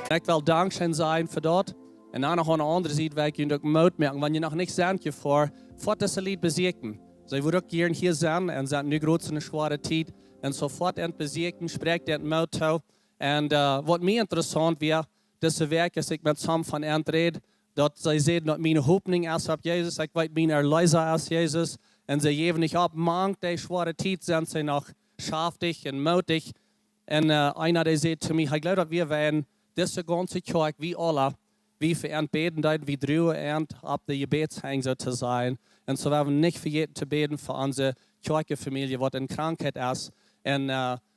Ik wil dankbaar zijn voor dat. En dan nog aan de andere zijde wil ik je ook moed merken, wanneer je nog niks zijn voor deze lied bezeken. Zij wil ook hier hier zijn en zijn nu groot een zware tijd. En sofort in het bezeken, spreekt in het moed toe. En wat mij interessant weer, deze werk als ik met Sam van Ent red, dat zij zeggen dat mijn hoopning is op Jezus, ik weet mijn erleiser is Jezus. En ze geven niet op, mank die zware tijd zijn ze nog schaftig en mutig. En einer die zei zu mir, ich glaube, dass wir werden diese ganze Kirche, wie alle, wie für ein beten, wie drüber und ab der Gebetshang so zu sein. Und so werden wir nicht vergessen zu beten für unsere Kirchenfamilie, was in Krankheit ist. Und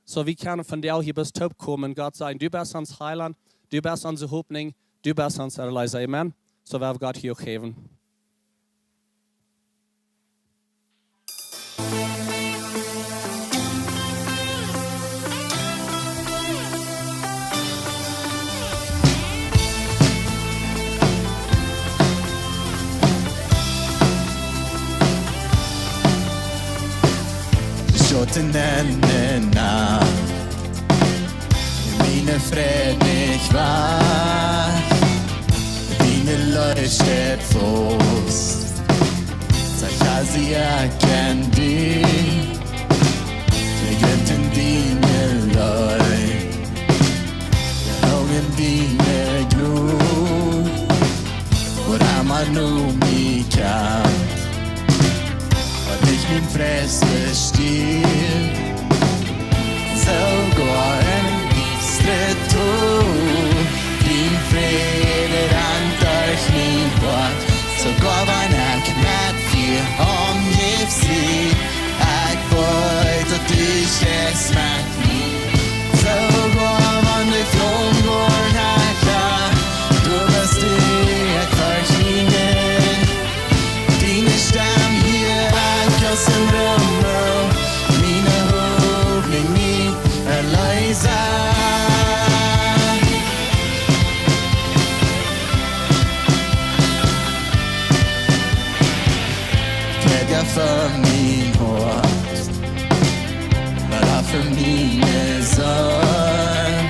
so wir können von dir hier bis top kommen und Gott sagen, du bist uns Heiland, du bist unsere Hoffnung, du bist unser Erlöser. Amen. So werden wir Gott hier auch geben. Schotten en nacht, meine Friede ich wach, meine leuchtet Fuß, sag sie erkennt die, der Göttin die mir leu, der Augen die mir glut, oder man nur mich kann. Ich bin fresse still, sogar en bistretto, din Friede dank euch min Gott, sogar wenn knäpp für omgift sie, wollt und ich es mit mir, sogar wenn die Flom går nära, du bist die verkningen, dine Stamm hier. Aus dem Rummel, meine Hoffnung, mein Erlöser. Geht ja für mein Hort, weil er für meine Sohn.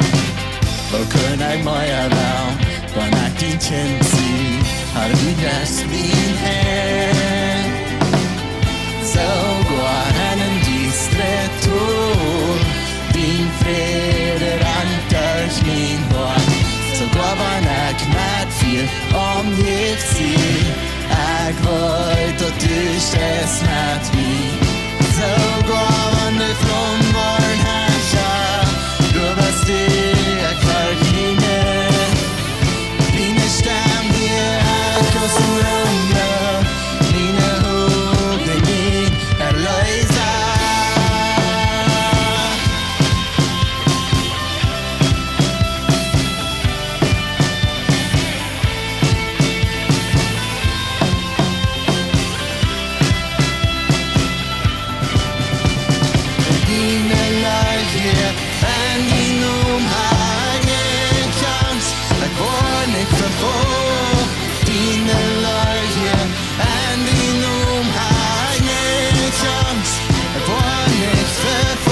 Wo können ich mehr Raum, wenn ich den Kind sehe, hat wie das mein Herr. Sogar einen distretto, din Friede rankt euch min Hort. Sogar wenn knäpp viel omgift sie, wollt und ich es mit mir. Sogar wenn die Flom wollen herrscher, du bist die verkningen. Dine Stamm hier, aus dem Rummel, meine Hoffnung, Erlöser. Dine Leiche en din omhangen kans, ik word niet vervolgd. Dine Leiche en din omhangen kans, ik word niet vervolgd.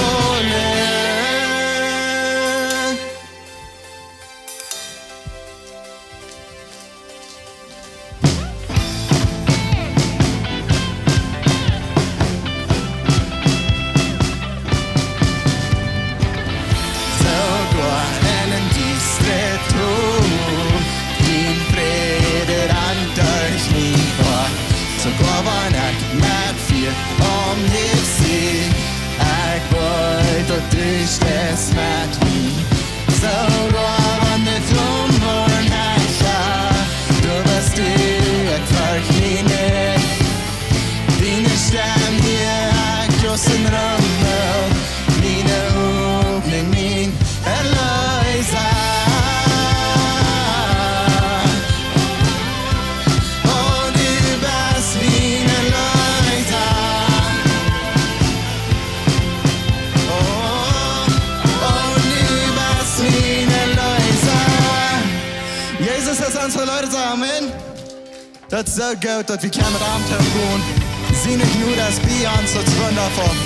Sogar en distretto, din Friede rankt euch min Gott. Sogar wenn knäpp viel omgift sie, wollt und ich es mit mir. Sogar wenn die Flom wollen herrscher, du bist die verkningen. Dine Stamm hier, aus dem Rummel, meine Hoffnung, mein Erlöser. Oh, du bist mein Erlöser. Oh, du bist mein Erlöser. Jesus ist unsere Leute, Amen. Das ist so gut, dass wir keinen Rahmen tun. Sie nicht nur das Bier an, so wundervoll.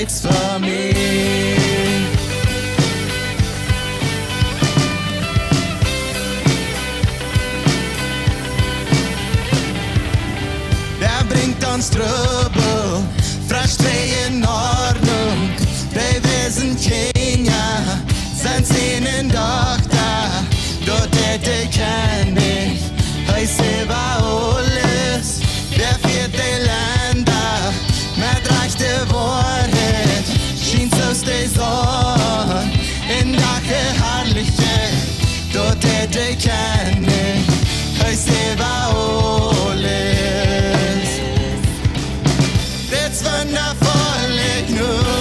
nichts für mich. Wer bringt uns Trubel, fragt wer in Ordnung. Wir sind Kinder, sind ihnen doch da. Dort hätte kenn ich, heißt selber alles. Wer führt die Länder, mit rechte Wahrheit, schien aus der Sonne, in der Herrliche. Dort hätte kenn ich, heißt selber alles. Das wundervoll genug.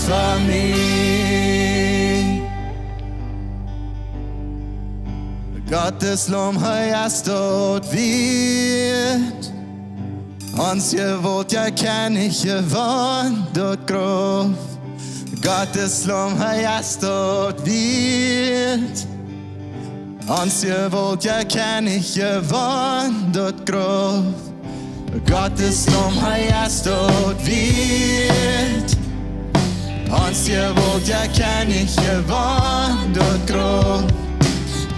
For me. Gottes Lom heißt dort wird. Ons gewollt ja kenn ich gewohnt dort groß. Gottes Lom heißt dort wird. Ons gewollt ja kenn ich gewohnt dort groß. Gottes Lom heißt dort wird. Ons gewollt ja kenn ich gewohnt dort groß.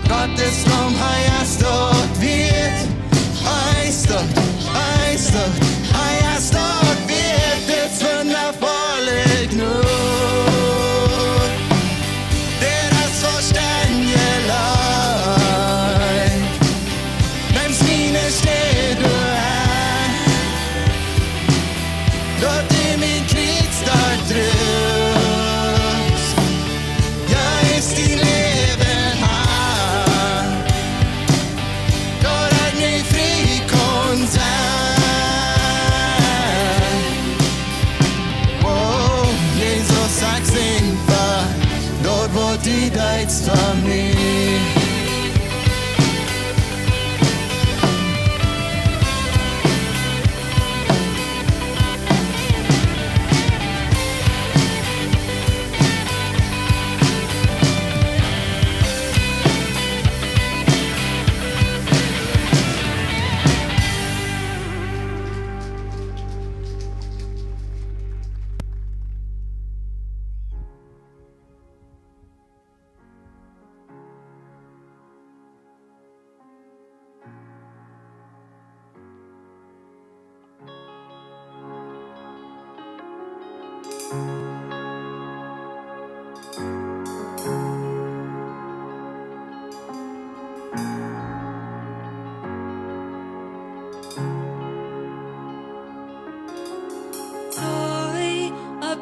Gottes Lom heißt dort wird. Heißt dort wird. Das wundervolle genug. Der das Verständige leid. Wenn's meine steht du ein. Dort in mein Kriegsstart drin. Die dies für mich.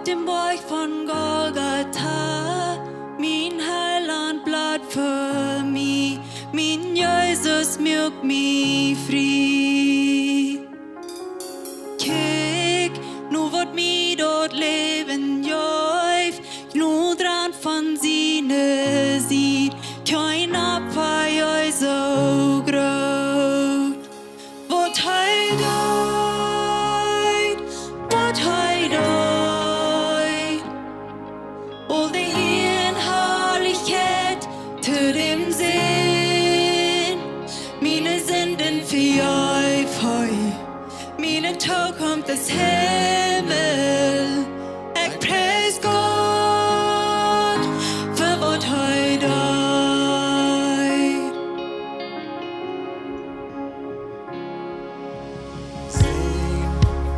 Dem Berg von Golgatha, mein Heiland bleibt für mich, mein Jesus milk mich frei. Kijk, nu wird mir dort leben jäuf, nu dran von seine sieht, kein Abfall jäu so groß. Wat hij doet, wat hij doet. All the Herrlichkeit zu dem Sinn. Meine Sünden verjäuf heu. Meine Tau kommt das Himmel. Ich preis Gott für wat heu deit. Sing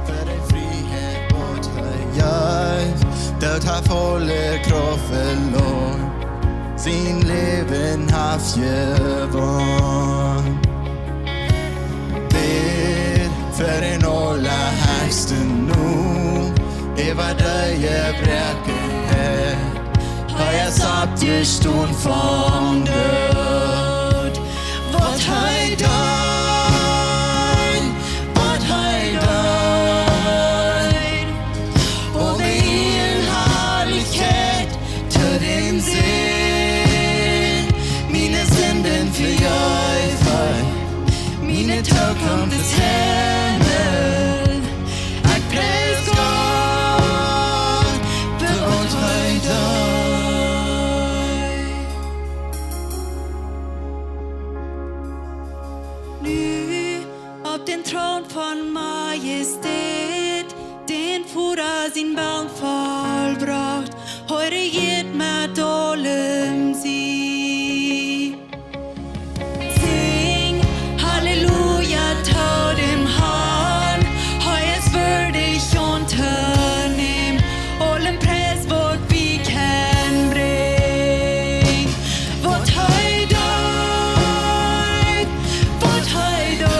für die Freiheit wat heu jäuf. Dat har volle kraft verloren, sin Leben haft gewonnen. Ber för den allerhögsten nu, över dig jag bräcker. Har jag satt ju stund från död. Vad har jag dött? Vad har jag dött? tog kom til himmel. Jeg pris Gott för vårt höjdag. Nu upp den tron von majestät, den Fuhrer sin Baum vollbracht, heute geht mit allem sie. Sing Halleluja tot dem Herrn, heu es würdig unternehmen, allem Preis wird wie kein bring. Vårt höjdöjd, vårt höjdöjd,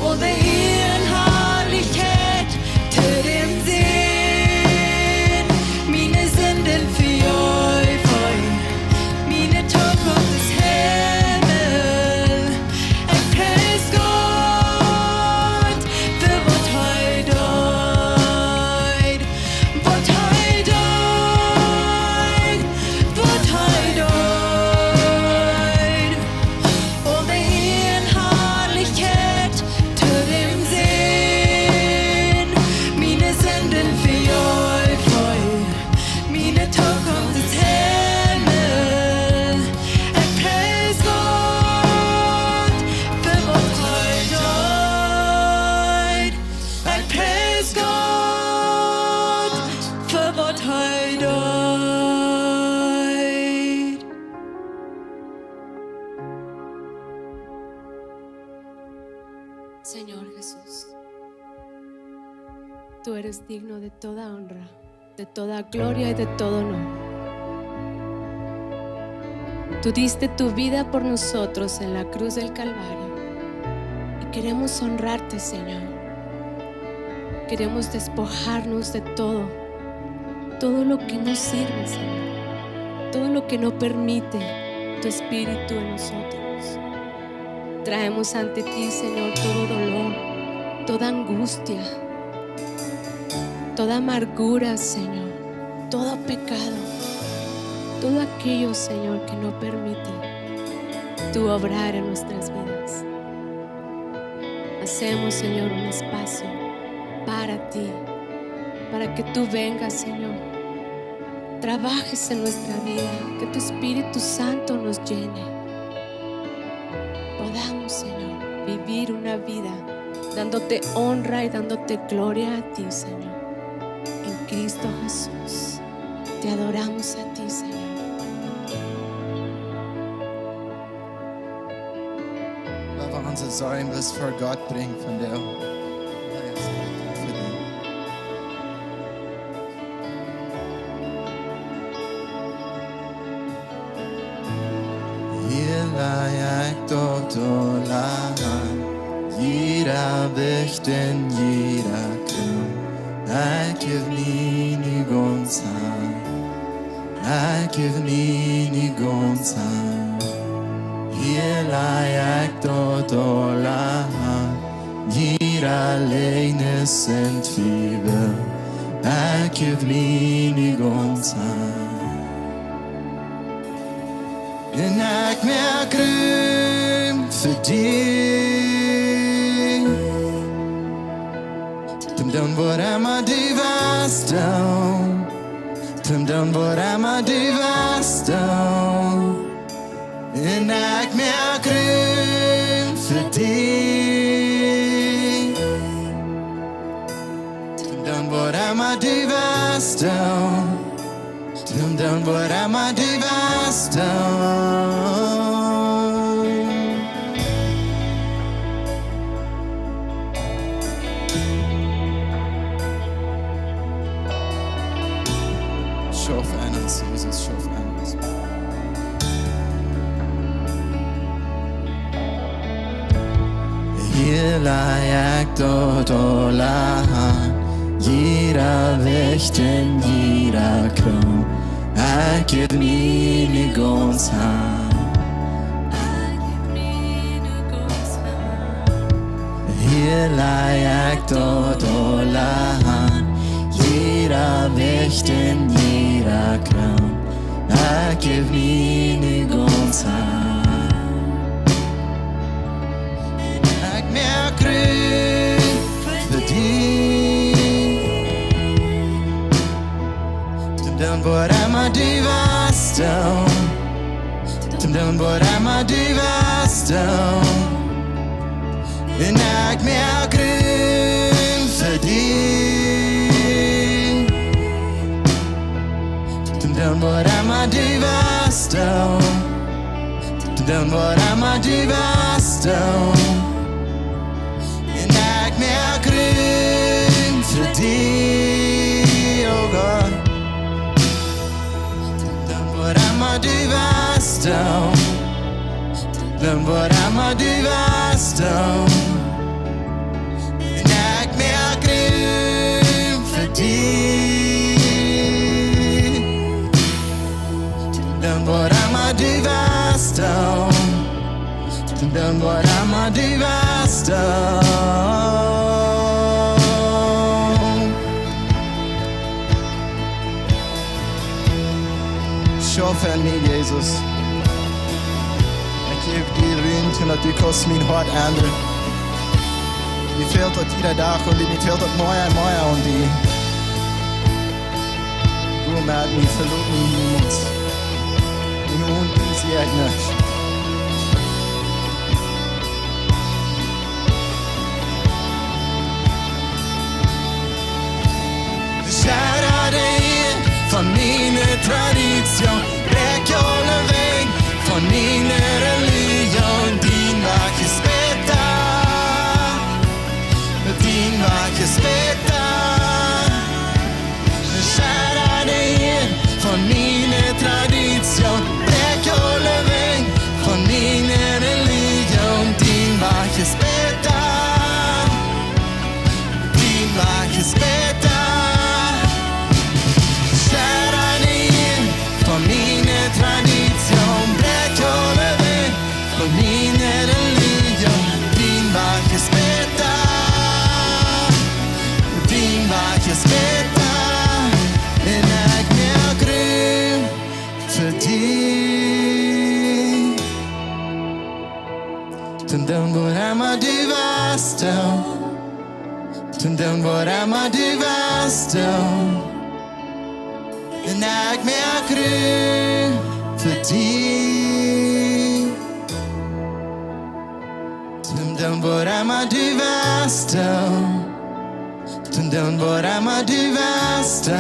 och det är en härlighet till dem sinn. Mina synden förgör, mina tåg kom till himmel. Jag pris Gott för vårt höjdöjd, vårt höjdöjd, vårt höjdöjd. Och det är en härlighet till dem sinn. Mina synden förgör, mina tåg kom till himmel. Jag pris Gott för vårt höjdöjd. Jag pris Gott för vårt höjdöjd. Señor Jesús, tú eres digno de toda honra, de toda gloria y de todo honor. Tú diste tu vida por nosotros en la cruz del Calvario y queremos honrarte, Señor. Queremos despojarnos de todo lo que no sirve, Señor, todo lo que no permite tu Espíritu en nosotros. Traemos ante ti, Señor, todo dolor, toda angustia, toda amargura, Señor, todo pecado, todo aquello, Señor, que no permite tu obrar en nuestras vidas. Hacemos, Señor, un espacio para ti, para que tú vengas, Señor, trabajes en nuestra vida, que tu Espíritu Santo nos llene. Podamos, Señor, vivir una vida dándote honra y dándote gloria a ti, Señor. En Cristo Jesús, te adoramos a ti, Señor. Weil wir unsere Sorgen bloß vor Gott bringen von der. Hier lag dort allein, jeder Wicht in jeder Kram. I give me ni gonsan, I give me ni gonsan. Hier lag dort allein, jeder alleine sind Fieber. I give me ni gonsan. En ik merk ruim voor die. Toen dan wordt hij maar die was down. Toen dan wordt hij maar die was down. En ik merk ruim voor die. Toen dan wordt hij maar die was down. Toen dan wordt hij maar die was down. Schuf an uns, Jesus, schuf an uns. Hier lag dort allein, jeder Wicht in jeder Kram. I give me ni gonsan. Hier lag dort allein, jeder Wicht in jeder Kram. I give me ni gonsan. grün für dich. Dann wurde einmal du warst da. Dann wurde einmal du warst da. Und ich mehr grün für dich. Dann wurde einmal du warst da. Dann wurde einmal du warst da. Und ich mehr grün für dich, oh Gott. Dann wurde einmal du warst da. Dann wurde einmal du warst da. Und ich mehr grün für dich. Dann wurde einmal du warst da. Dann wurde einmal du warst da. Schau an mir, Jesus. Ik geef die ruimte dat u kost mijn hart ändern. Die fehlt dat iedere dag und die fehlt dat mooier en mooier und die. Du met me, verloot me niemand. Die hond zie ik niet. Van mijn tradition, brek alle weg. Van mijn religion, dien wat je spetta. Dien wat je spetta. Kära dig, van mijn tradition, brek alle weg. Van mijn religion, dien wat je spetta. Dien wat je spetta. Von meine Tradition, brek alle weg. Von meine religion, din var je spetta. Din var je spetta. En ik meer grün för dig. Dan var hemma du varst då. Dan var hemma du varst då. En ik meer grün för dig. Dan var hemma du varst då. Dan var hemma du varst då.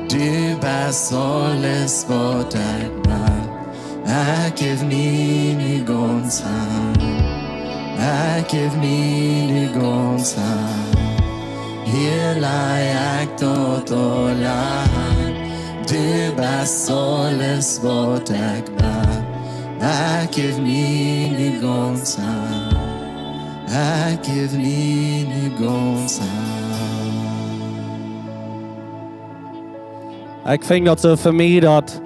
Du bäst alles vad jag vill. Jag ger min gåns hand. Jag ger min gåns hand. Hela hjärtat och land. Du bäst alles vad jag vill. Jag ger min gåns hand. Jag ger min gåns hand. Ik vind dat zo voor mij dat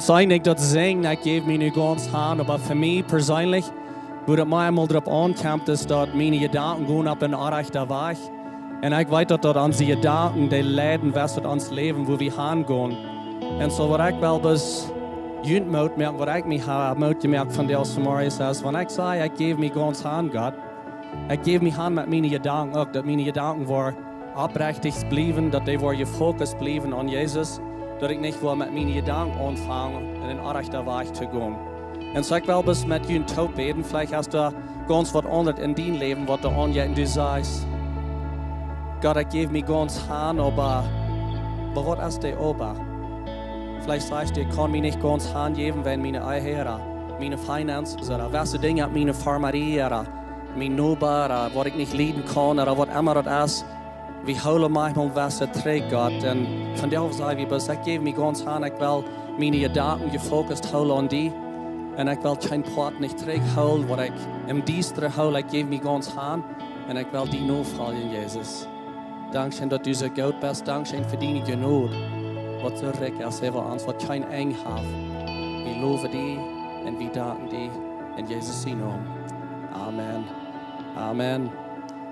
zijn ik dat zingen, ik geef me nu ganz hand, maar voor mij persoonlijk, hoe dat mij eenmaal erop aankomt, is dat mijn gedanken gaan op een rechte weg. En ik weet dat onze gedanken, die leiden was uit ons leven, waar we heen gaan. En zo wat ik wel dus junt moet merken, wat ik me moet gemerkt van Deus vanmorgen is, wanneer ik zei, ik geef me ganz hand, God, ik geef me hand met mijn gedanken ook, dat mijn gedanken worden oprechtig blijven, dat die worden gefocust blijven aan Jezus. Dat ik niet wil met mijn gedanken aanvangen en in een rechte weg te gaan. En zo ik wel bis met jullie toe beten, vielleicht hast du ganz wat anders in dein Leben, wat du an je in du sagst. Gott, ich gebe mir ganz hand, aber was ist der Ober? Vielleicht sagst du, ich kann mir nicht ganz hand geben, wenn meine Eier, meine Finanzen, oder was du Dinge, meine Farmerie, mein Nuber, was ich nicht leiden kann, oder was immer das ist. Vi håller manchmal was trägt Gott. Und von der auf sage ich, ich gebe mir ganz hand, ich will meine Gedanken gefokust holen an die. Und ich will kein Port nicht trägt holen, was ich im Diestre hole, ich gebe mir ganz hand. Und ich will die nur fallen, Jesus. Dankeschön, dass du so gut bist. Dankeschön für deine Genot. wat zo rijk is, voor ons, wat geen eng heeft. We loven die en we danken die in Jezus' naam. Amen. Amen.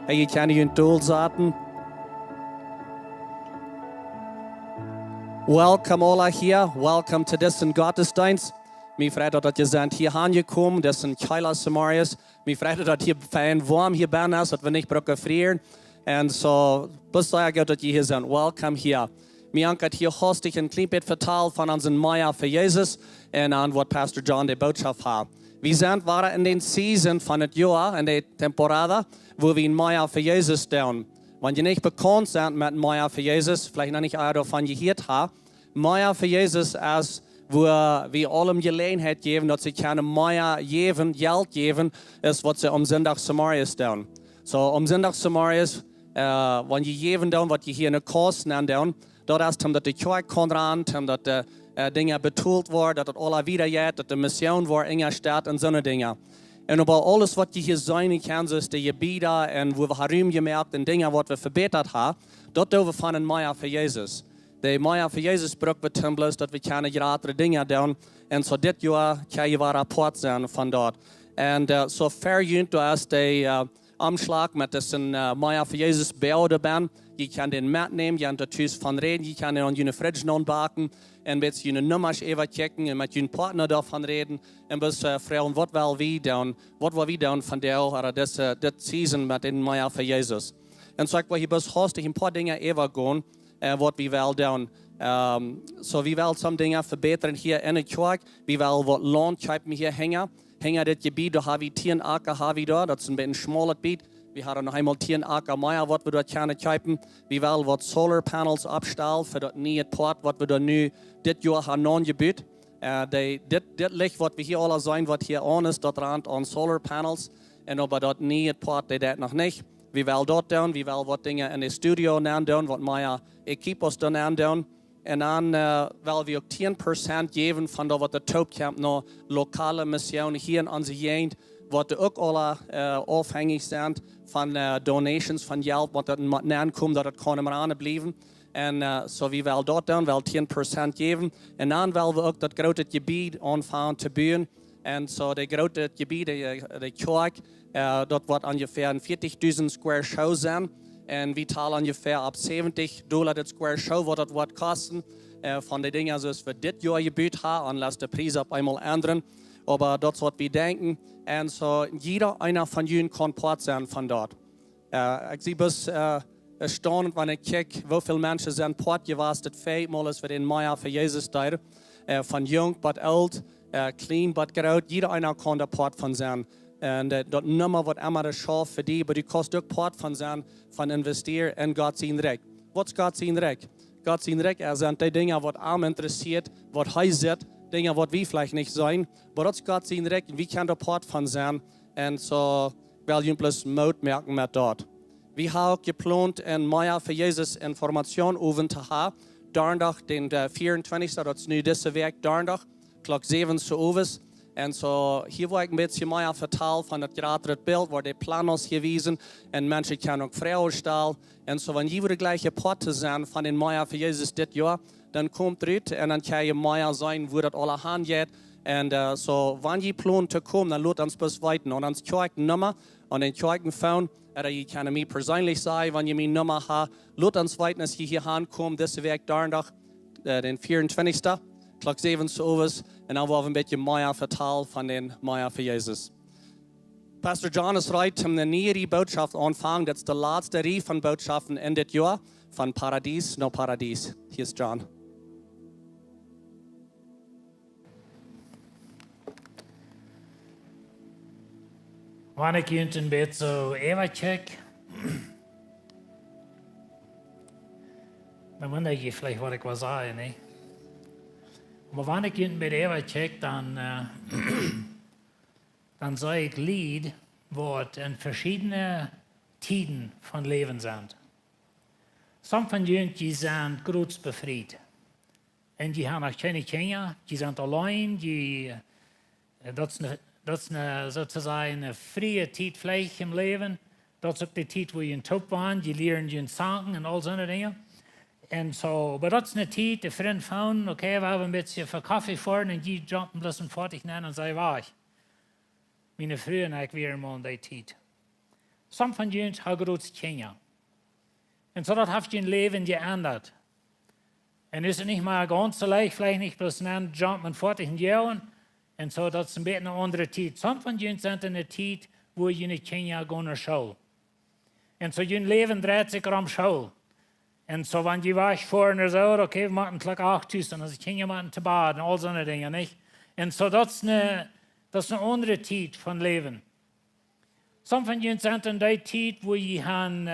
Hey, je kan je doel zetten. Welcome all hier. Welcome to this Gottesdienst. Mir freut dat je zijn hier aangekomen. Das sind Keila Samarias. Mir freut dat je fijn warm hier bent, dat we niet brokken frieren. En zo, best goed dat je hier zijn. Welcome hier. Mir ankert hier hostig een klein beetje vertaal van onze Maya voor Jezus en aan wat Pastor John de boodschap had. We waren in den Season van het jaar, in de temporada, wo we een Maya voor Jezus doen. Wenn je nicht bekannt bent met Maya voor Jezus, vielleicht noch nicht davon gehört habt, Maya voor Jezus is wo wir allem Gelegenheit geben, dass sie keine Maya geben, Geld geben, ist, was sie am Sonntag Samarias tun. So, am Sonntag Samarias, wenn je geben tun, was je hier in der Kost nennen, dort ist, dass die Kirche kommt ran, dass die Dinge betont werden, dass das alle wieder geht, dass die Mission war in der Stadt und so eine Dinge. Und aber alles, was je hier sein kann, so ist die Gebiete und wo wir herumgemerkt und Dinge, was wir verbessert haben, dort dürfen wir von den Maya für Jesus. De Maya voor Jezus brug we ten bloos dat we kunnen grotere dingen doen. En zo dit jaar kan je wel rapport zijn van dat. En zo verjunt als de omslag met een Maya voor Jezus behouden ben. Je kan den metnemen, je kan er thuis van reden, je kan er aan je fridge aanbakken. En met je nummers even checken en met je partner daarvan reden. En dus vragen wat wel wie doen, wat wil wie doen van dit season met den Maya voor Jezus. En zo ik wil hier best hostig een paar dingen even gaan. Wat we wel doen. So we wel some dingen verbeteren hier in de kerk. We wel wat land kijken hier hangen. Hangen dit gebied, daar hebben we 10 akker daar. Dat is een beetje smal gebied. We hadden nog eenmaal 10 akker meer wat we daar kunnen kijken. We wel wat solar panels opstellen voor dat nieuwe port wat we daar nu dit jaar gaan aangebied. Dit licht wat we hier alle zijn, wat hier aan is, dat rand aan solar panels. En op dat nieuwe port, dat nog niet. We willen dat doen, we willen wat dingen in de studio doen, wat mijn equipos dan doen. En dan willen we ook 10% geven van dat wat de Toopkamp naar lokale missionen hier in onze gegend, wat ook alle afhankelijk zijn van donations, van geld, wat er aankomt, dat het kan maar aanblijven. En zo we willen dat doen, wel 10% geven. En dan willen we ook dat grote gebied aanvangen te bouwen. En zo de grote gebieden, de kerk, dat wordt ongeveer 40.000 square show zijn. En we talen ongeveer op $70 de square show, wat dat wordt kosten. Van de dingen zoals we dit jaar gebuurd hebben, en laat de prijs op eenmaal ändern. Maar dat is wat we denken. En zo, jeder einer van jullie kan part zijn van dat. Ik zie best erstaunend, wanneer ik kijk, hoeveel mensen zijn part geweest, dat 5 maal is voor den Maya voor Jezus tijd. Van jong tot oud. Clean, but groot. Jeder einer kan daar part van zijn. En dat nummer wat immer de schaf voor die, maar die kost ook part van zijn, van investeren in God zijn rijk. Wat is God zijn rijk? God zijn rijk zijn die dingen wat hem interesseert, wat hij zet, dingen wat we vielleicht niet zijn, maar dat is God zijn rijk en wie kan daar part van zijn. En zo wil je plus moed merken met dat. We hebben ook gepland in Maya voor Jezus informatie over te hebben. Donderdag, den 24. Dat is nu deze week, donderdag. Klok 7 uur. En zo, hier wil ik een beetje meer vertellen van het grotere beeld, waar de plannen gewezen en mensen kunnen ook vragen stellen. En zo, wanneer we gleiche potten zijn van den Maya voor Jezus dit jaar, dan komt het uit en dan kan je Maya zijn, hoe dat alle handelt. En zo, wanneer je plant te komen, dan laat ons best weten. En ons kerknummer, en den kerkphone, je kan mij persoonlijk zeggen, wanneer je mijn nummer hebt, laat ons weten als je hier aankomt, deze week donderdag, den 24. Klok 7 uur. En dan willen we een beetje meer vertellen van den Maya voor Jezus. Pastor John is right om de nieuwe boodschap aanvangen. Dat is de laatste rie van boodschappen in dit jaar. Vom Paradies Nom Paradies. Hier is John. Wanneer ik een beetje zo even check, dan wonder je vielleicht wat ik wil zeggen, nee? Maar wanneer ik een beetje even check, dan zou ik lied wat in verschillende tijden van leven zijn. Sommige van jullie zijn groot bevrijd. En die hebben nog geen kinderen, die zijn alleen, dat is sozusagen een vrije tijd vielleicht im Leben. Dat is ook de tijd waar je in top bent, je leert je zaken en al zo'n dingen. En zo, maar dat is een tijd, de vriend van, oké, we hebben een beetje voor koffie voor en die jumpen bloß een 40 nemen en zei, waar. Mijn vrouw en ik weer een die tijd. Some van jullie hebben groot Kenia. En zo dat heeft je leven geändert. En is het niet maar ganz so leicht, vielleicht nicht bloß einen Jump mit 40 Jahren. Und so, das ist ein bisschen eine andere Zeit. Some von ihnen sind in einer Zeit, wo sie nicht Kenia gehen nach Schule. Und so, ihr Leben dreht sich um Schule. Und so, wenn die war vorne so, okay, wir machen gleich 8 Tüsten, also Kenia machen zu Bad und all so eine Dinge, nicht? Und so, das ist eine andere Zeit von Leben. Some von ihnen sind in der Zeit, wo sie haben,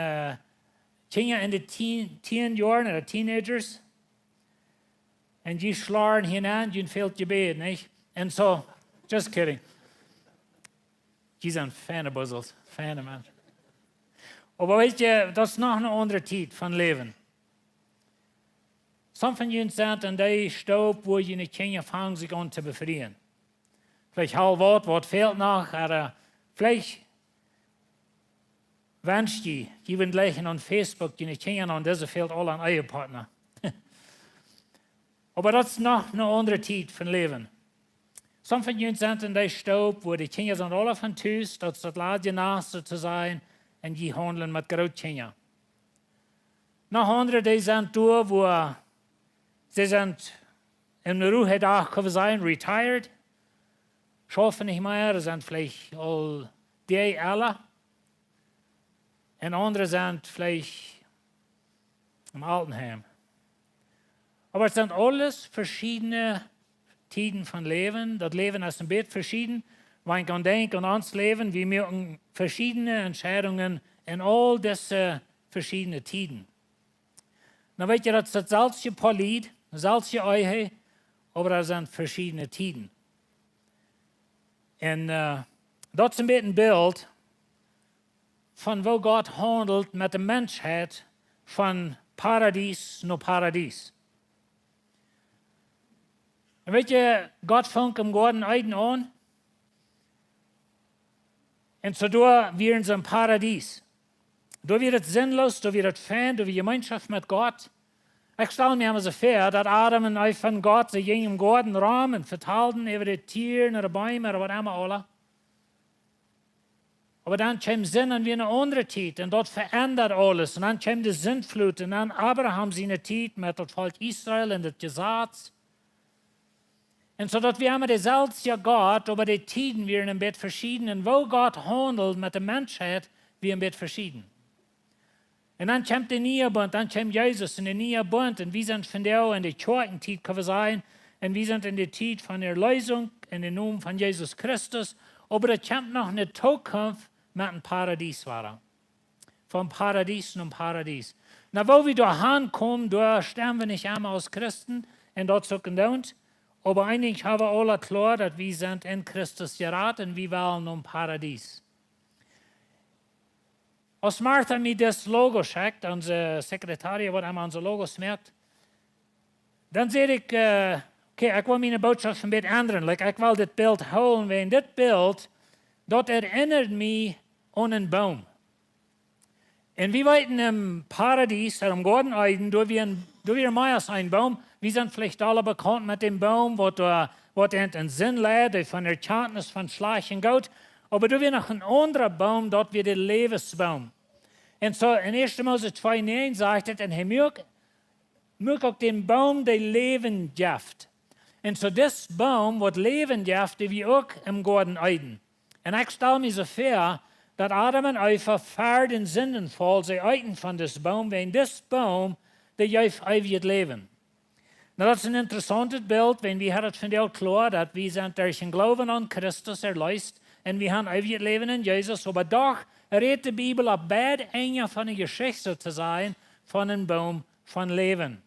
Kenia in den 10 Jahren, oder Teenagers, und die schlagen hinein, die fehlt Gebet, nicht? Und so, just kidding. Die sind Fannebuzzels, Fannemenschen. Aber weißt du, das ist noch eine andere Zeit von Leben. Some von ihnen sind an der Staub, wo sie nicht Kinder fangen, sich an zu befreien. Vielleicht halb was fehlt noch, aber vielleicht wünscht die wollen gleich an Facebook, die nicht Kinder und diese fehlt alle an Ehepartner. Aber das ist noch eine andere Zeit von Leben. Some von ihnen sind in der Staub, wo die Kinder sind alle von Tüß, das ist das Nasse zu sein, und die handeln mit Großkindern. Noch andere, die sind da, wo sie sind in der Ruhe da können sein, retired, schaffen nicht mehr, sind vielleicht all die alle. Und andere sind vielleicht im Altenheim. Aber es sind alles verschiedene Tiden von Leben. Das Leben ist ein bisschen verschieden. Man kann denken an uns Leben, wir machen verschiedene Entscheidungen in all diese verschiedenen Tiden. Dann weet je, dat is hetzelfde Polied, hetzelfde Eihe, aber das sind verschiedene Tiden. Und dat is een beetje een beeld van wo Gott handelt met de mensheid van Paradies Nom Paradies. En weet je, Gott fängt im Garten Eden an. Und so da wären sie im Paradies. Da wird es sinnlos, da wird es fern, da wird Gemeinschaft mit Gott. Ich stelle mir immer so vor, dass Adam und Eva von Gott, sie gingen im Garten rum und verteilten über die Tiere oder die Bäume oder was immer alle. Aber dann kam Sinn und wie eine andere Zeit und dort verändert alles. Und dann kam die Sintflut und dann Abraham seine Zeit mit dem Volk Israel und das Gesetz. Und so dass wir immer derselbe Gott, aber die Tiden wären ein bisschen verschieden. Und wo Gott handelt mit der Menschheit, wir ein bisschen verschieden. Und dann kommt der neue Bund, dann kommt Jesus in den neuen Bund. Und wir sind von der in der zweiten Zeit, können wir sagen. Und wir sind in der Zeit von der Erlösung, in den Namen von Jesus Christus. Aber es kommt noch eine Zukunft mit dem Paradies. Vom Paradies Nom Paradies. Na, wo wir da hinkommen, da sterben wir nicht einmal als Christen. Und dort suchen wir uns. Aber eigentlich haben wir alle klar, dass wir sind in Christus geraten und wir wollen um Paradies. Als Martha mir das Logo schickt, unsere Sekretärin, was einmal unser Logo merkt, dann sehe ich, okay, ich will meine Botschaft ein bisschen ändern. Like, ich will das Bild holen, weil das Bild, das erinnert mich an einen Baum. Und wir weiten im Paradies, im Garten Eden, da wir mehr als ein Baum. Wir sind vielleicht alle bekannt mit dem Baum, was einen Sinn lädt, von der Erkenntnis von Schlecht und Gut. Aber da wir noch ein anderer Baum, dort wird der Lebensbaum. Und so in 1. Mose 2,9 sagt es, und er mögt auch den Baum, der Leben gibt. Und so das Baum, was Leben gibt, die wir auch im Garten Eden. Und ich stelle mir so vor, dass Adam und Eva vor den Sündenfall, sie eiten von das Baum, wenn das Baum, der gibt ewig Leben. Na, das ist ein interessantes Bild, wenn wir haben von der klar, dass wir sind durch den Glauben an Christus erlöst und wir haben ewig Leben in Jesus. Aber doch redet die Bibel auf beide Enden von der Geschichte zu sein, von einem Baum von Leben.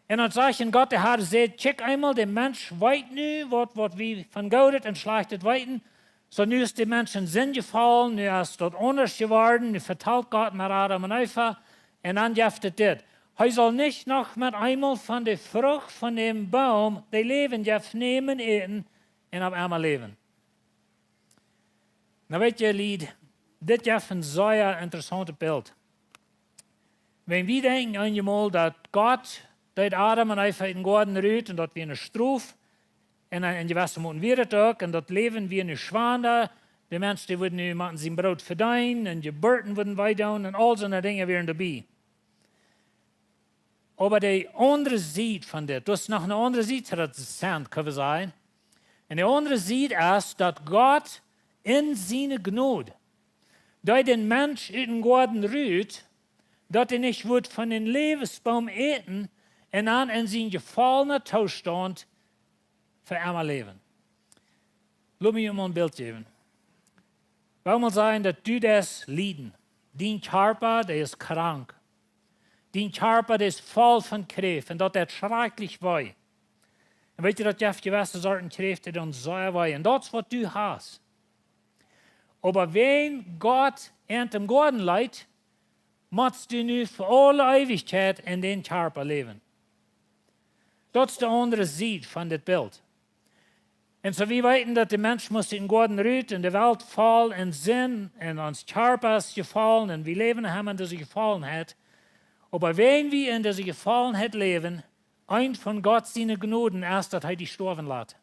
Und dann sagt Gott, der Herr sagt, check einmal, der Mensch weiß nu, was wir von Gott und Schlechtes weiten. So nu ist der Mensch in Sinn gefallen, nu ist dort anders geworden, nu verteilt Gott mit Adam und Eva und dann jaftet das. Er soll nicht noch mit einmal von der Frucht von dem Baum, der Leben nehmen, eten und auf einmal leben. Na, weet je, Lied, dit ist ein sehr interessantes Bild. Wenn wir denken einmal, dass Gott dat Adam en Eva in den Garten rührt und dat wir eine Struf en je was moeten wir het ook en dat leven wie eine Schwander. Die mensen die würden nu maken zijn brood verdienen en je burten würden wij doen en al zo'n dingen weer erbij. Aber die andere Seite von dit, dus nog een andere Seite dat het zijn, kunnen we zeggen. En de andere Seite is dat God in zijn Gnade, dat den Mensch in den Garten rührt, dat nicht wird von den Lebensbaum eten en dan in zijn gefallenen toestand für einmal leben. Lass mich mal ein Bild geben. Warum mal sagen, dass du das leiden? Dein Körper, der ist krank. Dein Körper, der ist voll von Kräften und das schrecklich weh. Und weißt du, dass du gewisse Sorten Kräfte dann sehr weh. Und das ist, was du hast. Aber wenn Gott in dem Garten leidet, musst du nu für alle Ewigkeit in den Körper leben. Das ist die andere Seite von dem Bild. Und so wir weten dass der Mensch muss in den Garten rührt und die Welt voll in Sinn und uns Körper ist gefallen und wir leben haben, das sich gefallen hat. Aber wenn wir in der sich gefallen hat leben, ein von Gott seine Gnaden ist, dass er die sterben lässt.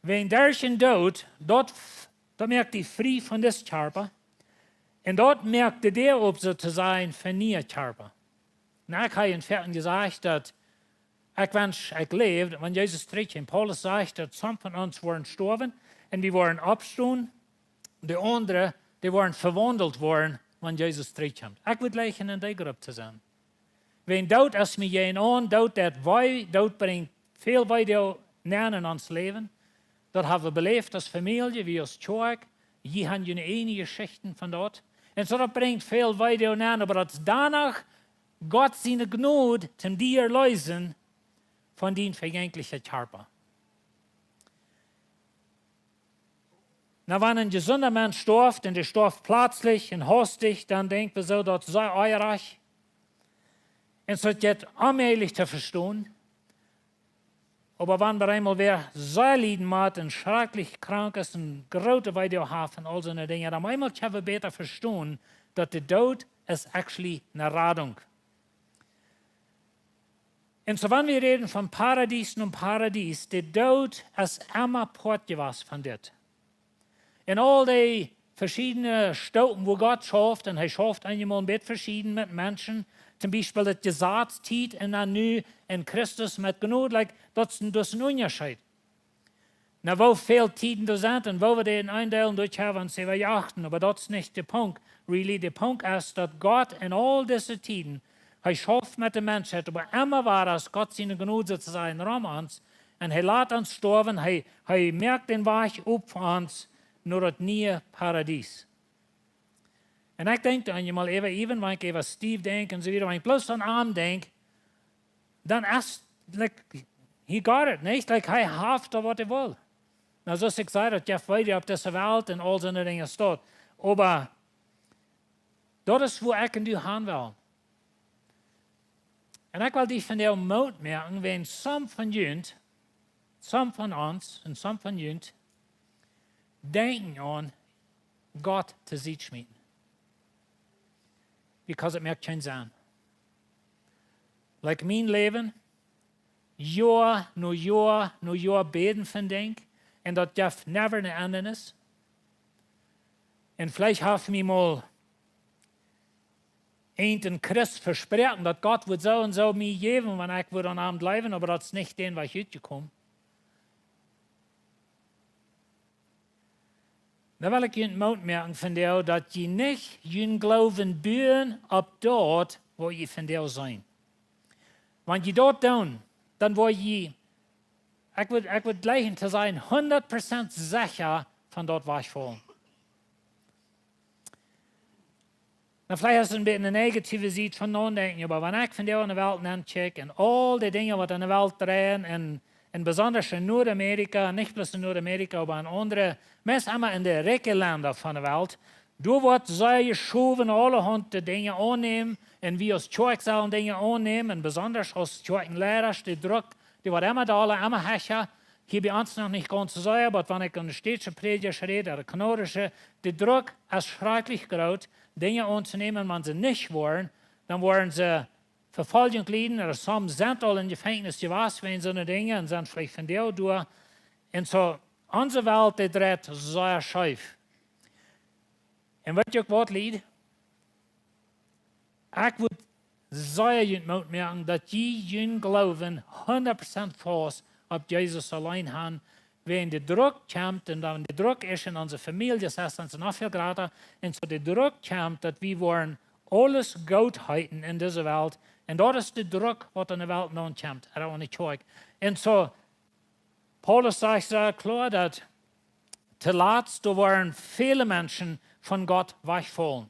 Wenn der schon tot, dort merkt die frei von des Körper und dort merkt der ob so zu sein für nie Körper. Na, ich habe in Versen gesagt, dass ich lebe, wenn Jesus terugkwam. Paulus sagt, dass some von uns waren gestorben und wir waren abgestoßen. Die anderen, die waren verwandelt worden, wenn Jesus terugkwam. Ich würde gleichen in der Gruppe zu sein. Wenn Dood ist mir jeden an, Dood bringt viel weiter näher in ons Leben. Das haben wir beleefd als Familie, wie als Kerk. Je haben eine einige Geschichten von dort. Und so das bringt viel weiter näher, aber das danach Gott seine Gnade zum dir lösen von den vergänglichen Körper. Na, wenn ein gesunder Mensch stirbt und der stirbt plötzlich und hastig, dann denken wir so, das sei eureich. Und so geht allmählich zu verstehen. Aber wenn wir einmal wer sehr leiden macht und schrecklich krank ist und große Weide hat und all so eine Dinge, dann einmal können wir besser verstehen, dass der Tod ist actually eine Radung. Und so, wenn wir reden von Paradies Nom Paradies, der Tod ist immer Port gewesen von dit. In all die verschiedenen Stoten, wo Gott schafft, und er schafft einmal mit verschieden mit Menschen, zum Beispiel das Gesatztiet und dann nu in Christus mit Gnade, das ist ein Unterschied. Na, wo viel Tiden da sind und wo wir den einteilen durch haben, sie wir achten, aber das ist nicht der Punkt. Really, der Punkt ist, dass Gott in all diese Tiden er schafft mit der Menschheit, aber immer war es Gott seine Gnade zu sein, um uns. Und er lässt uns sterben, er merkt den Weg auf von uns, nur das nie Paradies. Und ich denke einmal, even wenn ich über Steve denke und so wieder, wenn ich bloß an Arm denke, dann ist, he got it, nicht? Er haft was er will. Na, so ist ich gesagt, dass Jeff weiter auf dieser Welt und all seine Dinge steht. Aber das ist, wo ich und du haben will. Und ich will dich von der Mut merken, wenn some von uns und some von jünt denken an Gott zu sich schmieden. Because it merkt keinen Sinn. Like mein Leben, Jahr nur Jahr beten von denk, und das darf never eine Ende ist. Und vielleicht habe ich mir mal einen Christ versprechen, dass Gott wird so und so mir geben, wenn ich würde an Abend bleiben, aber das ist nicht den, was ich heute komme. Da will ich Ihnen Mut merken von dir, dass Sie nicht Ihren Glauben bühen, ab dort, wo Sie von dir sein. Wenn Sie dort tun, dann wo Sie, ich würde gleich zu sein, 100% sicher von dort, wo ich will. Na, vielleicht hast du ein bisschen eine negative Sicht von Nachdenken, aber wenn ich von der Welt anchecke und all die Dinge, die in der Welt drehen, und besonders in Nordamerika, nicht bloß in Nordamerika, aber in anderen, meist immer in den reichen Ländern von der Welt, du wird sehr geschoben, allerhand Dinge annehmen, und wir als Kirche sollen Dinge annehmen, und besonders als Kirchenlehrer, die Druck, die wird immer da, immer höher, hier bei uns noch nicht ganz so sehr, aber wenn ich an der städtische Prediger rede, oder kanadische, der Druck ist schrecklich groß, Dinge anzunehmen, wenn sie nicht wollen, dann wollen sie Verfolgung leiden, oder some sind all in Gefängnis gewesen, wenn so eine Dinge, und sind vielleicht von der durch. Und so, unsere Welt, die dreht sehr schief. Und was ich was lied, ich würde sehr gut merken, dass die Glauben 100% fast auf Jesus allein haben. Wenn der Druck kommt, und dann der Druck ist in unserer Familie, das heißt, uns noch viel gerade, und so der Druck kommt, dass wir wollen alles gut halten in dieser Welt, und das ist der Druck, was in der Welt nun kommt. I don't want to talk. Und so, Paulus sagt sehr klar, dass zuletzt waren viele Menschen von Gott weggefallen.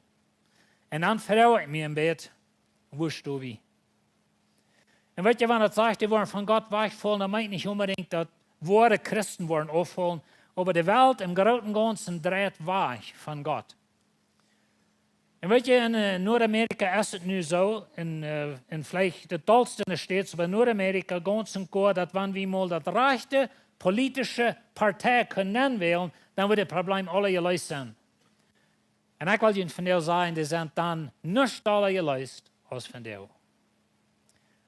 Und dann vertraue ich mir im Bett, wo du wie. Und wenn er sagt, die waren von Gott weggefallen, dann meint nicht unbedingt, dass wahre Christen waren auffallen, aber die Welt im Großen und Ganzen dreht weg von Gott. Und in Nordamerika ist es nun so, in vielleicht der tollsten Stadt, aber in Nordamerika ganz und gut, dass wenn wir mal das rechte politische Partei können wählen, dann wird das Problem alle gelöst sein. Und ich will Ihnen von dir sagen, die sind dann nicht alle gelöst als von dir.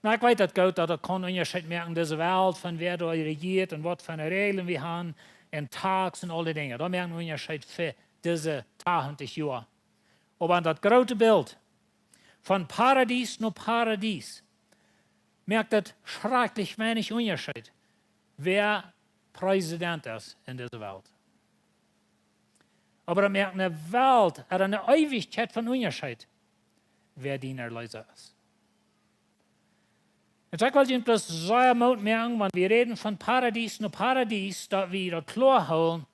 Na, ich weiß das gut, dass er kann Unterschied merken in dieser Welt, von wer da regiert und was für eine Regeln wir haben, und Tags und alle Dinge. Da merken wir Unterschied für diese 80 Jahre. Aber an das große Bild von Paradies Nom Paradies merkt das schrecklich wenig Unterschied, wer Präsident ist in dieser Welt. Aber er merkt eine Welt, eine Ewigkeit von Unterschied, wer Diener Leser ist. Und ich will Ihnen das sehr gut merken, wenn wir reden von Paradies Nom Paradies, dass wir das klar holen,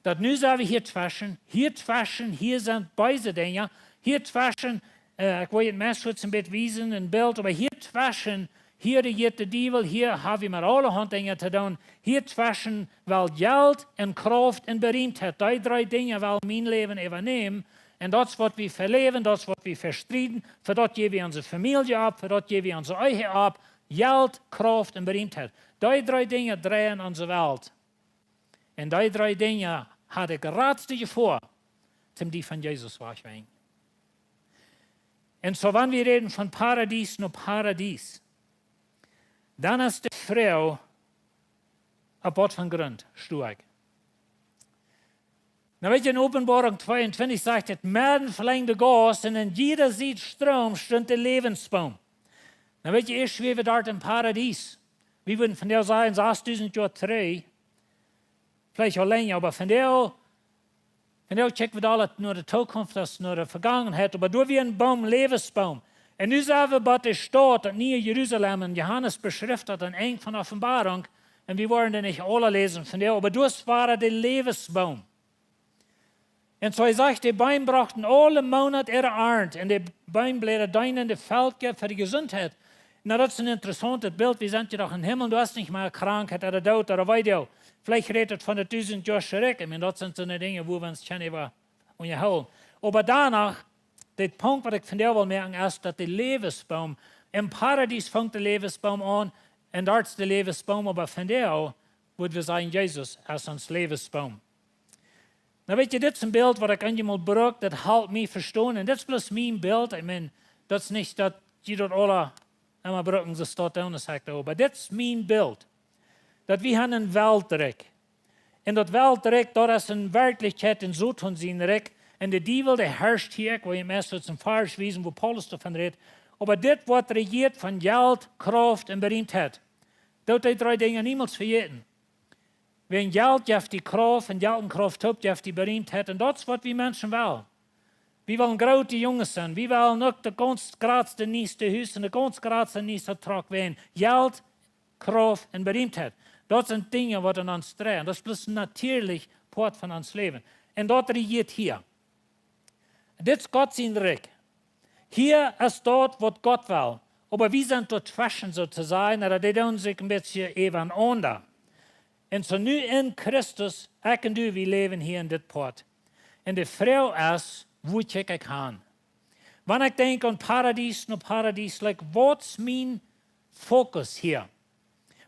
dass nu sind wir hier zwischen, hier sind beide Dinge, hier zwischen, ich will Ihnen meistens ein bisschen wiesen, ein Bild, aber hier zwischen, hier regiert der Teufel, hier haben wir mit allerhand Dinge zu tun, hier zwischen, weil Geld und Kraft und Berühmtheit, die drei Dinge, weil mein Leben übernehmen, und das, was wir verleben, das, was wir verstreiten, für das geben wir unsere Familie ab, für das geben wir unsere Ehe ab, Geld, Kraft und Berühmtheit. Die drei Dinge drehen unsere Welt. Und die drei Dinge hatte gerade vor, zum die von Jesus wegwegen. Und so, wenn wir reden von Paradies Nom Paradies, dann ist die Frau ein Bord von Grund, stuig. Na, weet je, in Openbarung 22 sagt het, midden verlengde Gas und in jeder sieht Strom stond der Lebensbaum. Na, weet je, ich schwebe dort im Paradies. Wir würden von der sagen, 6000 Jahre zurück, vielleicht auch länger, aber von der checken wir alle nur die Zukunft, das nur die Vergangenheit, aber du wie ein Baum, Lebensbaum. Und nu sagen wir, was die Stadt, das neue Jerusalem, in Johannes beschriftet, an eng von Offenbarung, und wir wollen den nicht alle lesen von der, aber das war der Lebensbaum. Und so sagt, die Bäume brachten alle Monate ihre Ernte, und die Bäume blieben deinende Feld für die Gesundheit. Na, das ist ein interessantes Bild. Wir sind ja doch im Himmel, du hast nicht mal Krankheit oder Tod oder weiter. Vielleicht redet von der 1000 Jahre zurück. Ich meine, das sind so eine Dinge, wo wir uns schon über unterhalten. Aber danach, der Punkt, was ich von der will merken, ist, dass der Lebensbaum, im Paradies fängt der Lebensbaum an, und dort ist der Lebensbaum, aber von der würden wir sagen, Jesus ist uns Lebensbaum. Na, weet je, dit is een beeld wat ik einmal brug, dat helpt mij verstaan. En dit is plus mijn beeld. Ik meen, dat is niet dat je dat alle immer bruggen, zo staat daar en zegt, maar dit is mijn beeld. Dat we hebben een weltrijk. En dat weltrijk, dat is een werkelijkheid en zo te zien rijk. En de duivel, die heerst hier, ik wil je meestal een Vers wezen, wo Paulus davon redt. Maar dit wordt regiert van geld, kracht en beroemdheid. Dat die drie dingen niemals vergeten. Wenn Geld geeft die Kraft, en Geld en Kraft hebt, geeft die beroemdheid. En dat is wat we mensen willen. We willen grote jongens zijn. We willen ook de ganz grootste nieuwste huis en de ganz grootste nieuwste trok zijn. Geld, Kraft en beroemdheid. Dat zijn dingen wat in ons draaien. Dat is plus natuurlijk part van ons leven. En dat regiert hier. Dit is God zijn rijk. Hier is dat wat God wil. Maar we zijn dort zwischen sozusagen, oder die doen zich een beetje even onder. En zo nu in Christus, ik en du, we leven hier in dit port. En de vrouw is, hoe check ik aan? Wanneer ik denk aan Paradies Nom Paradies, like, wat is mijn focus hier?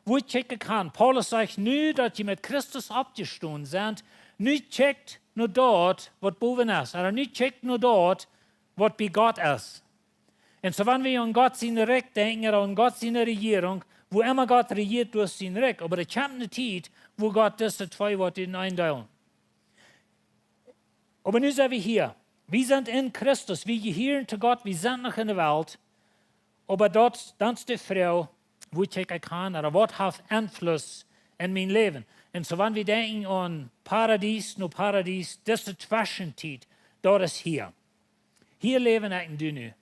wo ich checken kann. Paulus sagt, nu, dass je mit Christus abgestoßen sind, nu checkt nur dort, was boven ist. Oder nu checkt nur dort, was bei Gott ist. Und so, wenn wir an Gott seine Recht denken, oder an Gott seine Regierung, wo immer Gott regiert durch sein Recht, aber es kommt eine Zeit, wo Gott diese zwei Worte in einteilen. Aber nu sind wir hier. Wir sind in Christus, wir gehören zu Gott, wir sind noch in der Welt. Aber dort, dann ist die Frau, wo ich kann, oder was hat Einfluss in mein Leben. Und so, wenn wir denken an Paradies, Nom Paradies, das ist die Zwischenzeit, dort ist hier. Hier leben wir in Dünne.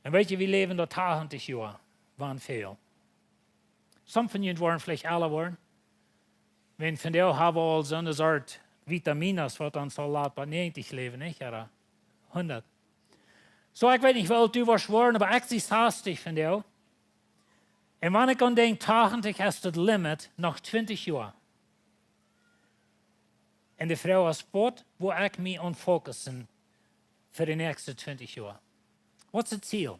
Und weet je, wir leben dort 80 Jahre, waren viel. Some von ihnen waren vielleicht alle waren. Wenn von der haben all so eine Art Vitamines, was dann so laut bei 90 leben, nicht? Oder 100. So, ich weiß nicht, wie du warst geworden, aber ich sehe 60 von der. Und wenn ich an den 80 ist das Limit noch 20 Jahre. Und die Frau ist Sport, wo ich mich fokussen für die nächsten 20 Jahre. Was ist das Ziel?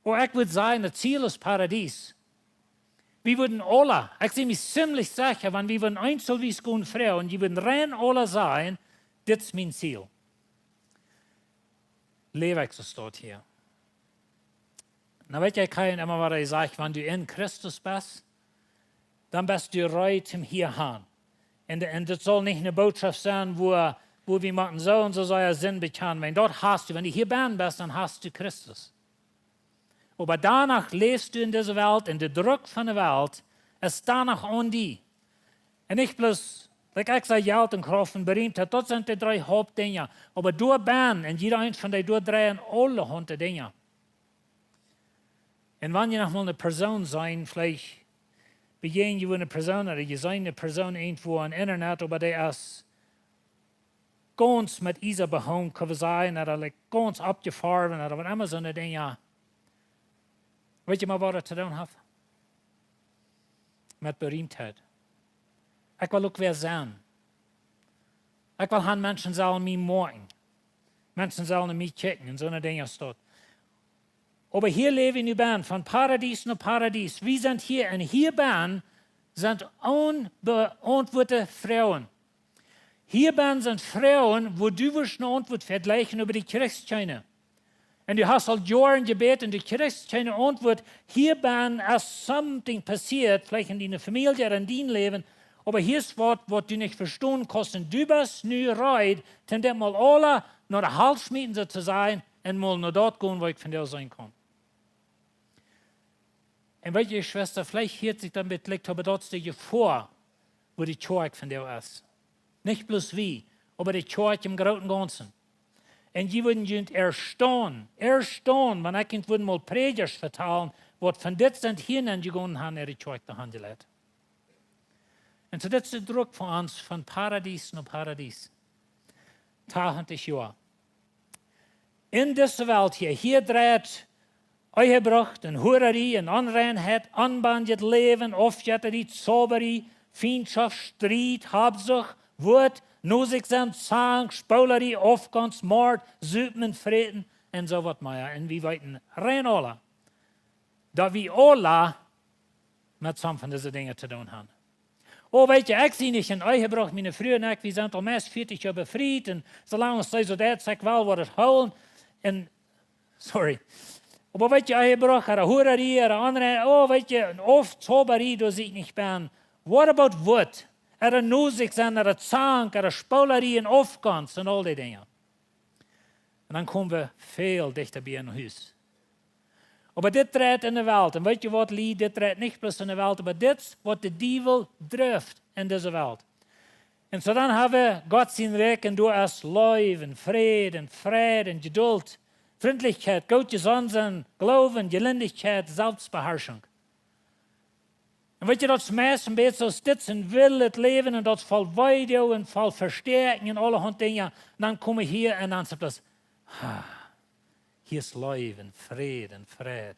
Und ich würde sagen, das Ziel ist Paradies. Wir würden alle, ich sehe mich ziemlich sicher, wenn wir würden einzeln gehen Frau und die würden rein alle sein, das ist mein Ziel. Lebe ich so dort hier. Na, weet ich kann immer, was ich sage, wenn du in Christus bist, dann bist du rein zum Hierhan. Und das soll nicht eine Botschaft sein, wo wir machen so und so soll er Sinn bekennen. Wenn dort hast du, wenn du hier bist, dann hast du Christus. Aber danach lebst du in dieser Welt, in der Druck von der Welt, ist danach an die. Und nicht bloß, like ich sage, Geld und Kraft und Berühmtheit, das sind die 3 Hauptdinge. Aber du bist, und jeder eins von den 3 alle Hunde Dinge. Und wenn ihr noch mal eine Person sein, vielleicht begegnen ihr eine Person oder ihr seid eine Person irgendwo am Internet, aber der ist ganz mit dieser Behang kann sein oder like ganz abgefahren oder was immer so eine Dinge. Weet je maar wat het te doen heeft? Met berühmtheid. Ik wil ook weer zijn. Ik wil gaan mensen zullen mij morgen. Mensen zullen mij checken en zo'n dingen staat. Aber hier leben wir ben, von Paradies nach Paradies. Wir sind hier und hier ben sind unbeantwortete Frauen. Hier ben sind Frauen, wo du wirst eine Antwort vergleichen über die Christscheine. Und du hast halt Jahre gebeten und du kriegst keine Antwort. Hier bin ist something passiert, vielleicht in deiner Familie oder in deinem Leben. Aber hier ist was du nicht verstehen kannst. Und du bist nu bereit, dann mal alle nach der Hals schmieden zu sein und mal nach dort gehen, wo ich von dir sein kann. Und weißt du, Schwester, vielleicht hört sich damit liegt, aber dort ist die Gefahr, wo die Kirche von dir ist. Nicht bloß wie, aber die Kirche im Großen und Ganzen. Und die würden erstaunen, wenn ich würden mal Predigers vertalen, was von dit sind hierhin gegangen haben, die Kirche gehandelt. Und so das ist der Druck von uns, von Paradies nach Paradies. 80 Jahre. In dieser Welt hier dreht Eugebracht und Hurerie und Unreinheit, Anbandet Leben, Aufjetterie, Zauberie, Feindschaft, Streit, Habsucht, Wut, Nusigsein, Zang, Spaulerie, Aufgangs, Mord, Süpen, Freten und so was mehr. Und wir weiten rein alle, da wir alle mit some von diesen Dingen zu tun haben. Oh, weet je, ich sehe nicht in euch gebracht, meine früher nicht, wir sind am 40 Jahre befreit und solange es so das sagt, wel wat het holen. Und, sorry. Aber weet je, euch gebracht, eine Hurerie, eine andere, oh, weet je, oft Zauberie, da sehe ich nicht ben. What about Wut? Er Nusig zijn, er Zank, er Spaulerie en Aufgangs en al die dingen. En dan komen we veel dichter bij een huis. Aber dit dreht in de wereld. En weet je wat, Lee, dit dreht niet bloß in de wereld, aber dit is wat de duivel drijft in deze wereld. En zo dan hebben we God zijn rijk en door als lief en vrede en geduld, vriendelijkheid, goedjes aanzien, geloven, gelindigheid, zelfsbeherrsching. En weet je, dat is meest een beetje zoals dit en wil het leven en dat valt video en valt versterken en alle dingen. En dan kom je hier en dan zegt het, hier is lief en vrede.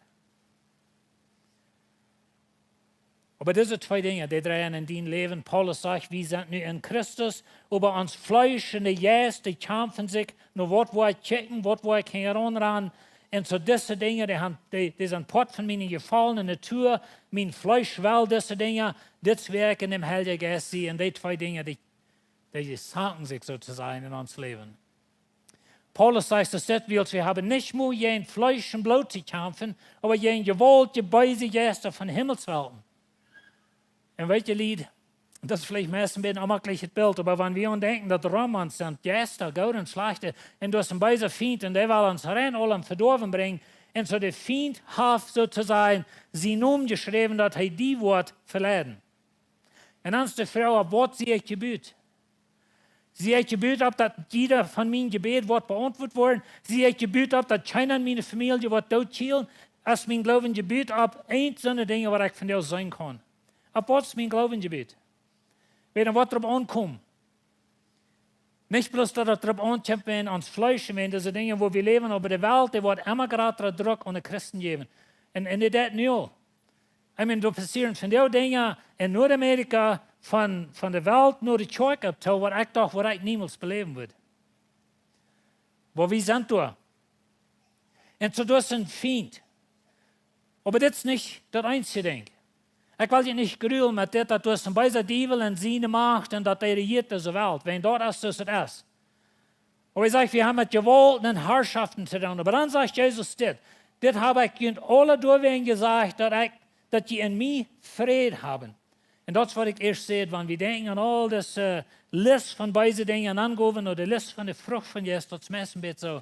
Aber diese 2 Dinge, die drehen in dein Leben. Paulus sagt, wir sind nu in Christus, aber uns Fleisch und die Jäs, die kämpfen sich, nur was wir checken, was wir heranrennen. En zo deze dingen, die zijn pot van mijn gefallene natuur, mijn Fleisch wel deze dingen, dit werk in dem Heilige Geist zie. En die twee dingen, die sagen sich sozusagen in ons leven. Paulus sagt das selbst, wir haben nicht nur jen Fleisch und Blut zu kämpfen, aber jen gewollte Beise Gäste von Himmelswelten. Und weet je, Lied, das ist vielleicht meist ein bisschen unmögliches Bild, aber wenn wir uns denken, dass Romans sind Gäste, gut und schlechte, und das sind beide Feind, und die wollen uns rein allem verdorben bringen, und so der Feind hat sozusagen sie umgeschrieben, dass er die Wort verleiden. Und dann ist die Frau, was sie hat gebüht. Sie hat gebüht, dass jeder von meinen Gebeten wird beantwortet worden. Sie hat gebüht, dass keiner in meiner Familie wird doodschillen. Als mein Glauben gebüht, ob eins so eine Dinge, was ich von dir sein kann. Ab was ist mein Glauben gebüht? Wenn was darauf ankommt. Nicht bloß, dass es darauf ankommt, wenn ans Fleisch, wenn diese Dinge, wo wir leben, aber die Welt, die wird immer gerade Druck an die Christen geben. Und das nicht. Ich meine, da passieren von den Dingen in Nordamerika, von der Welt nur die Kirche ab, was ich dachte, was ich niemals beleben würde. Aber wir sind da. Und so das ist ein Feind. Aber das ist nicht das einzige Ding. Ich will dich nicht grüßen mit dem, dass du ein beiser Teufel und seine Macht und dass er regiert diese Welt. Wenn das ist, das ist. Aber ich sage, wir haben mit Gewalt und Herrschaften zu tun. Aber dann sagt Jesus das habe ich alle durchweg gesagt, dass die in mir Frieden haben. Und das, was ich erst sehe, wenn wir denken an all das List von beiden Dingen angeben oder List von der Frucht von Jesus, das messen wird so,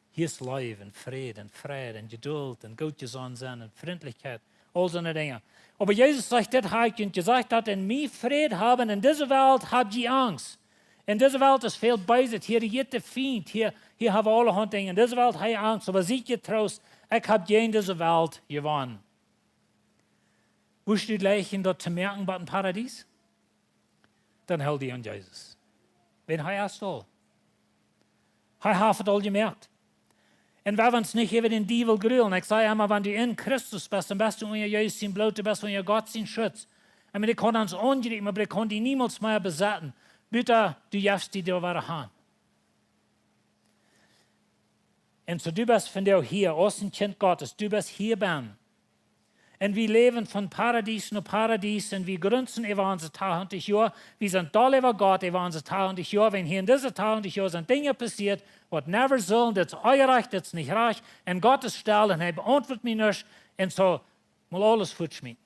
hier ist Leben und Frieden und Freude und Geduld und Gutgesonnen sein und Freundlichkeit, all so eine Dinge. Aber Jesus sagt, das habe ich gesagt, dass in mir Frieden haben, in dieser Welt habt ihr Angst. In dieser Welt ist viel beiset, hier regiert der Feind, hier haben wir alle Dinge. In dieser Welt habe ich Angst, aber seht ihr Trost, ich habe in dieser Welt gewonnen. Wo steht Leichen dort zu merken bei dem Paradies? Dann hält die an Jesus. Wenn er erst all. Er hat all gemerkt. Und wir uns nicht über den Teufel grülen. Ich sage immer, wenn du in Christus bist, dann bist du unter Jesus sein Blut, du bist unter Gott sein Schutz. Ich meine, die kann uns angreifen, aber die kann die niemals mehr besetzen. Bitte, du darfst die da wieder haben. Und so du bist von dir hier, als ein Kind Gottes, du bist hier beim. Und wir leben von Paradies nach Paradies und wir grünzen über unsere 20 Jahre. Wir sind da über Gott über unsere 20 Jahre. Wenn hier in diesen 20 Jahren sind Dinge passiert, was never sollen, das ist euer Reich, das ist nicht reich. Und Gott ist still und er beantwortet mich nicht. Und so mal alles futschmieden.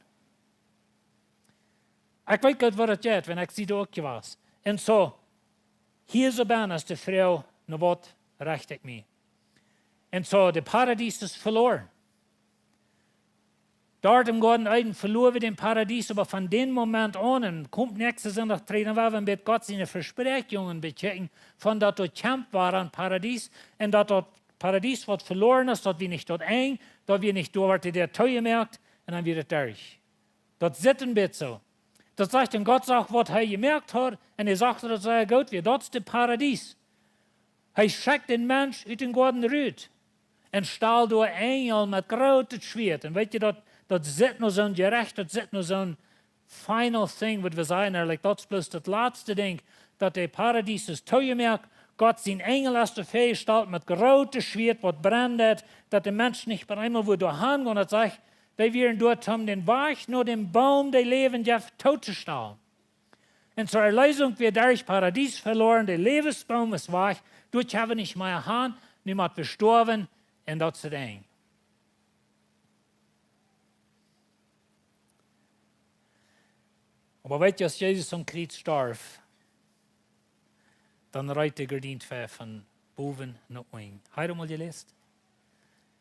Ich weiß Gott, was das geht, wenn ich sie da auch gewesen. Und so, hier so bin als die Frau, noch was recht ich mich. Und so, der Paradies ist verloren. Dort im Garten Eden verloren wir den Paradies, aber von dem Moment an, kommt nächste Sonntag treten wir, wenn wir Gott seine Versprechungen bechecken, von dort dort Camp war an Paradies, und dort Paradies wird verloren ist, dort wir nicht dort eng, dort wir nicht dort der Teuer merkt, und dann wird es durch. Dort sitzen wir so. Dort sagt und Gott sagt, was er gemerkt hat, und er sagt, das sei gut, wie dort ist das Paradies. Er schickt den Mensch aus dem Garten rüt, und stahl durch Engel mit großem Schwert, und weet je, dat zit nog zo'n gerecht, dat zit nog zo'n final thing, wat we zeggen, like, dat is bloß das laatste ding, dat der Paradies ist toegemerkt, Gott sein Engel aus der Fee stalt mit großem Schwert, was brennt, dass der Mensch nicht bei einmal wo durchhängen und sagt, die werden dort haben den Weg nur den Baum, der Leben ja totzustellen. Und zur Erlösung wird durch Paradies verloren, der Lebensbaum ist weg, dort haben wir nicht mehr Hand, niemand gestorben, und das ist eng. Aber weet je, als Jesus am Kreuz starb, dann reiht der Gardinenfee von boven nach unten. Hast du mal gelesen?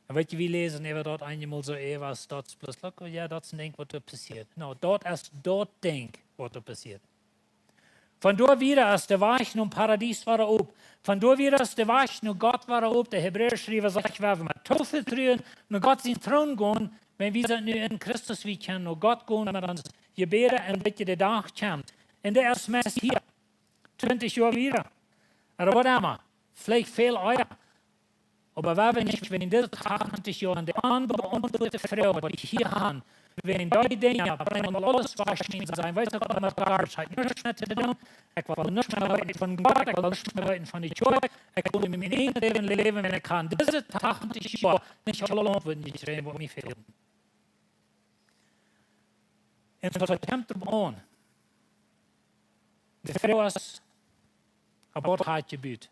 Und weet je, wir lesen eben dort einmal so etwas, das ist bloß, ja, das ist ein Ding, was da passiert. No, dort ist dort Ding, was da passiert. Von dort wieder, als der Weg nun Paradies war ob. Von dort wieder, als der Weg nun Gott war ob. Der Hebräer-Schreiber sagt, wir haben mit Teufel trühen, nur Gott seinen Thron gehen, wenn wir sind in Christus, wir können nur Gott gehen, mit uns gebeten, und bitte der Tag kommt. Und der ist meist hier, 20 Jahre wieder. Aber was immer, vielleicht viel euer. Aber wenn wir nicht, wenn in diesen 20 Jahren die unbeantwortete Frau, die ich hier habe, Wenn die Dinge bringen alles waschen sein, weiß ich, was man garbage hat nichts mehr zu tun. Ich will nicht mehr weiten von Gott, ich will nicht mehr weiten von der Kirche. Ich will in meinem eigenen Leben, wenn ich kann, diese 80 Jahre nicht allein würden, die drehen, wo mir fehlen. Und so kommt er an. Die Frau ist ein Bord hat gebiet.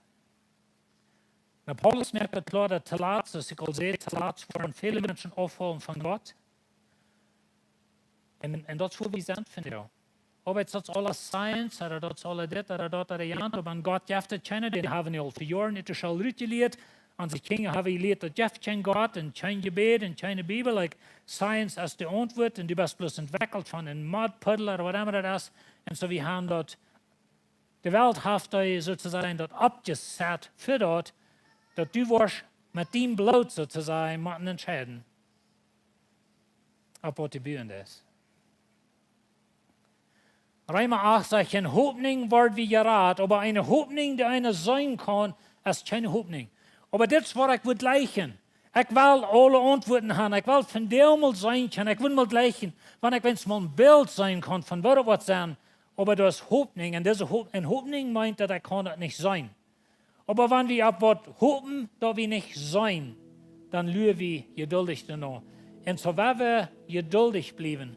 Na, Paulus merkt klar, dass te laat, zoals ik al zei, te laat worden viele Menschen afvallen von Gott. En dat is hoe we zijn, vind ik. Of het is alles science, of dat is alles dit, of dat, of dat, aber Gott heeft het kennen, die hebben al voor jaren niet zo uitgeleerd. En ze kinderen hebben geleerd dat je kent Gott, en kein gebed, en keine Bibel, like science als de antwoord, en du bist bloß entwickelt van een mudpuddle, of whatever dat is. En zo we hebben dat, de wereld heeft dat sozusagen dat opgezet voor dat du wirst mit dem Blut sozusagen moeten entscheiden, ob was die Bühne ist. Römer 8 sagt, eine Hoffnung wird wie Gerät, aber eine Hoffnung, die eine sein kann, ist keine Hoffnung. Aber das ist, was ich will gleichen. Ich will alle Antworten haben, ich will von dem mal sein können, ich will mal gleichen, wenn es mal ein Bild sein kann, von was sein, aber das ist Hoffnung, und diese Hoffnung meint, dass ich kann das nicht sein. Aber wenn wir auf was hoffen, dass wir nicht sein, dann lügen wir geduldig danach. Und so werden wir geduldig bleiben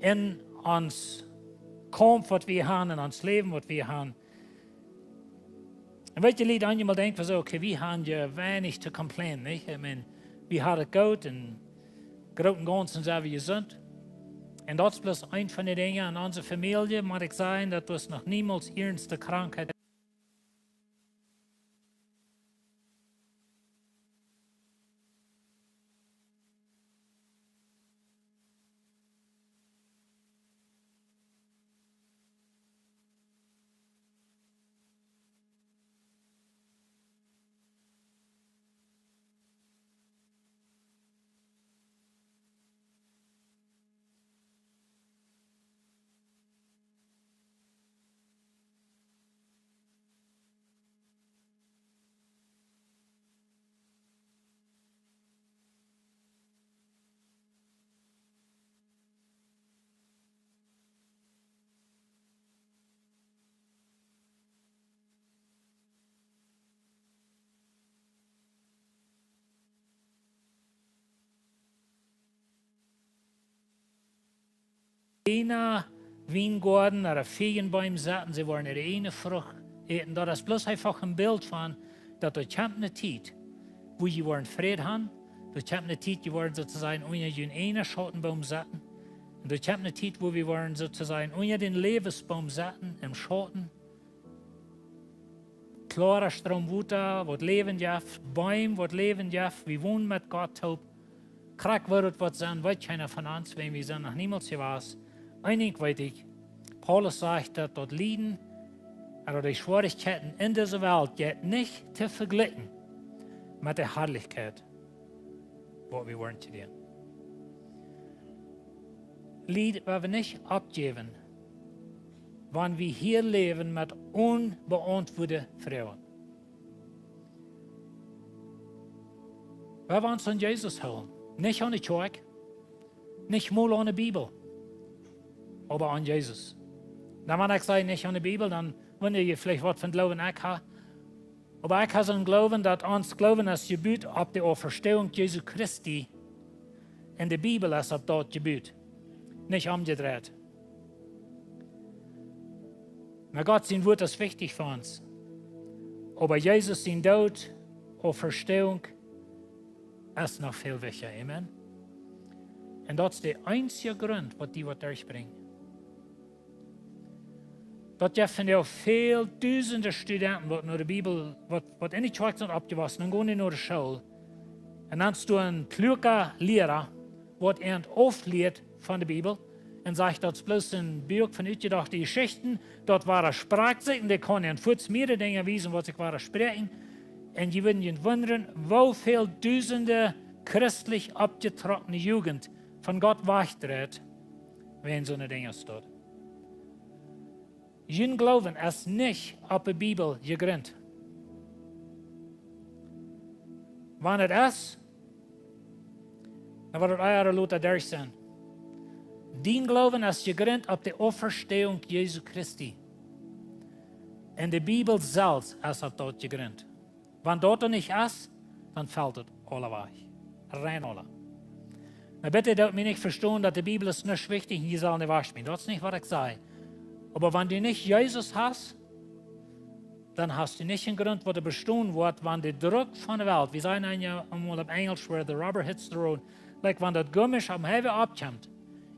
in uns Kampf, was wir haben, in uns Leben, was wir haben. Und welche Leute einmal denken, so, okay, wir haben ja wenig zu complainen, nicht? Ich meine, wir haben es gut und groß und ganzen sind wir gesund. Und das ist bloß ein von den Dingen in unserer Familie, muss ich sagen, dass das noch niemals ernste Krankheit ist. Einer Weingarten oder Feigenbaum satten, sie wollen ihre eine Frucht eten. Das ist bloß einfach ein Bild von, dass durch eine Zeit, wo sie wollen Frieden haben, durch eine Zeit, die wollen sozusagen unter den einen Schattenbaum satten, und durch eine Zeit, wo wir wollen sozusagen unter den Lebensbaum satten, im Schatten. Klarer Strom Wasser, was leben darf, Bäume, was leben darf, wir wohnen mit Gott. Krank wird was sein, weiß keiner von uns, wenn wir sind noch niemals gewiss. Einig weiß ich, Paulus sagt, dass dort Leiden oder die Schwierigkeiten in dieser Welt geht nicht zu vergleichen mit der Herrlichkeit, was wir wollen zu tun. Lied werden wir nicht abgeben, wenn wir hier leben mit unbeantworteten Fragen. Wir wollen uns an Jesus holen, nicht an die Kirche, nicht mal an die Bibel, aber an Jesus. Dann, wenn ich sage, nicht an die Bibel, dann wundert ihr vielleicht, was für ein Glauben ich habe. Aber ich habe so einen Glauben, dass uns Glauben ist gebüht auf die Auferstehung Jesu Christi in der Bibel ist auf dort gebüht, nicht umgedreht. Na Gott, sein Wort ist wichtig für uns. Aber Jesus, sein Tod, Auferstehung, ist noch viel wichtiger. Amen. Und das ist der einzige Grund, was die durchbringen. Dat dürfen ja veel duizenden studenten wat naar de Bibel, wat in die Schweiz sind abgewassen, dan gaan die naar de Schule. En dan is er een kluge leraar, wat aufleert van de Bibel. En zegt dat is bloß een Buch van uitgedachte Geschichten. Dat waren Sprachzeichen, die kon een voets meerdere dingen wijzen, wat ik waren spreken. En je würden je wunderen, hoeveel duizenden christlich abgetrocknete Jugend van Gott wegdreht, wenn so eine Dinge steht. Jün Glauben ist nicht auf der Bibel gegründet. Wenn es ist, dann wird es eure Leute durch sein. Dein Glauben ist gegründet auf die Auferstehung Jesu Christi. In der Bibel selbst ist es dort gegründet. Wenn dort nicht ist, dann fällt es alle weg. Rein alle. Na bitte, dass mich nicht verstehen, dass die Bibel ist nicht wichtig und je soll nicht waschen. Das ist nicht, was ich sage. Aber wenn du nicht Jesus hast, dann hast du nicht einen Grund, wo du bestehen wird, wenn der Druck von der Welt, wir sagen ja einmal auf Englisch, where the rubber hits the road, like wenn das Gummisch am Hewe abkommt,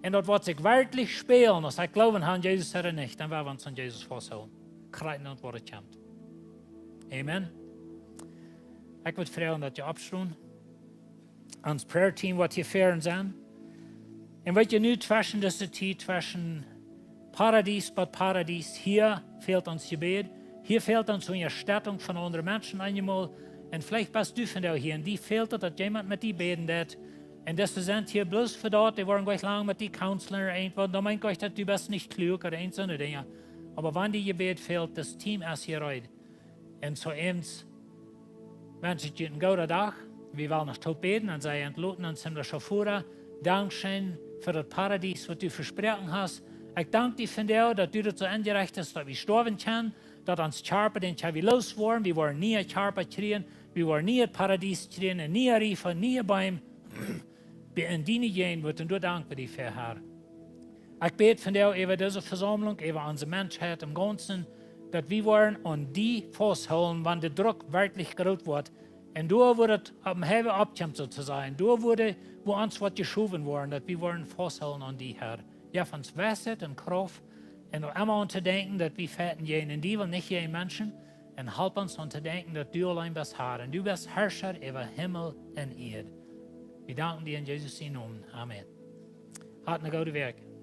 und dort wird sich wirklich spielen, als ich glauben an Jesus oder nicht, dann werden wir uns an Jesus festhalten. Kreiten und wo es kommt. Amen. Ich würde fragen, dass ihr abstehen. Ans Prayer-Team wird hier fahren sein. Und was ihr nu zwischen dieser Zeit, zwischen Paradies und Paradies, hier fehlt uns Gebet, hier fehlt uns eine Erstattung von anderen Menschen einmal. Und vielleicht bist du von der hier, und die fehlt es, dass jemand mit dir beten wird. Und das sind hier bloß für dort, die wollen gleich lang mit die Counselor irgendwo, da meint euch, dass du bist nicht klug oder so eine Dinge. Aber wenn die Gebet fehlt, das Team ist hier rein. Und so eins, wenn sie einen guten Tag, wir wollen noch tot beten und sie entloten und sind schon vor. Dankeschön für das Paradies, was du versprochen hast. Ich danke dir von dir, dass du das so angereicht hast, dass wir sterben können, dass uns Charpe, den wir losworden, wir wollen nie ein Charpe kriegen, wir wollen nie ein Paradies kriegen, nie ein Riefer, nie ein Baum. In deine gehen wird und du danke dir für Herr. Ich bete von dir über diese Versammlung, über unsere Menschheit im Ganzen, dass wir wollen an die festhalten, wenn der Druck wirklich groß wird. Und du würdest am Hewe abkommen sozusagen. Du würdest, wo uns was geschoben worden, dass wir wollen festhalten an die Herr. Ja, von Weisheit und Kraft. Und immer an zu denken, dass wir fährten gehen in die, will nicht jeden Menschen. Und help uns an zu denken, dass du allein bist Herr. Und du bist Herrscher über Himmel und Erde. Wir danken dir in Jesus' Namen. Amen. Hat eine gute Werk.